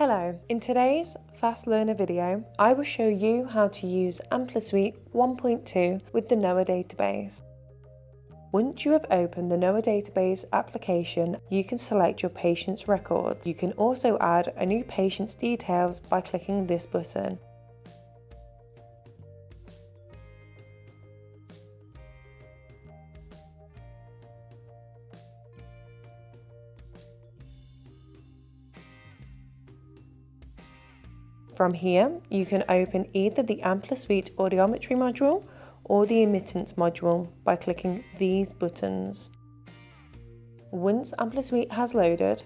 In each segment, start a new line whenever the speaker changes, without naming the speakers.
Hello, in today's Fast Learner video, I will show you how to use Amplivox 1.2 with the NOAH database. Once you have opened the NOAH database application, you can select your patient's records. You can also add a new patient's details by clicking this button. From here, you can open either the Amplivox audiometry module or the emittance module by clicking these buttons. Once Amplivox has loaded,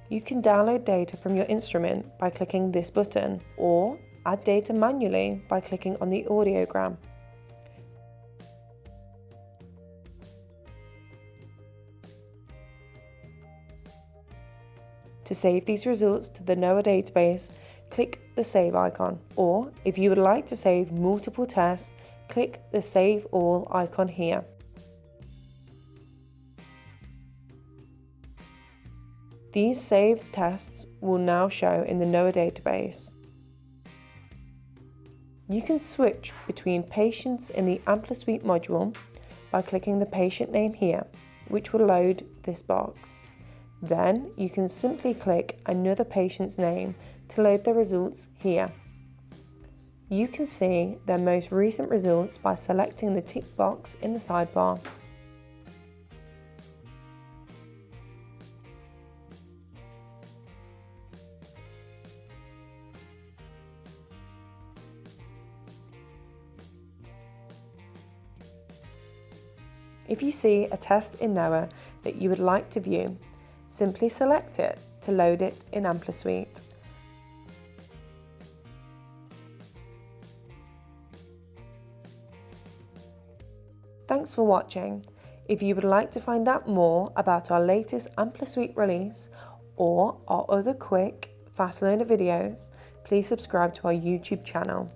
you can download data from your instrument by clicking this button, or add data manually by clicking on the audiogram. To save these results to the NOAH database, click the Save icon, or if you would like to save multiple tests, click the Save All icon here. These saved tests will now show in the NOAH database. You can switch between patients in the Amplivox module by clicking the patient name here, which will load this box. Then you can simply click another patient's name to load the results here. You can see their most recent results by selecting the tick box in the sidebar. If you see a test in NOAH that you would like to view, simply select it to load it in Amplivox. Thanks for watching. If you would like to find out more about our latest Amplivox release or our other quick, fast learner videos, please subscribe to our YouTube channel.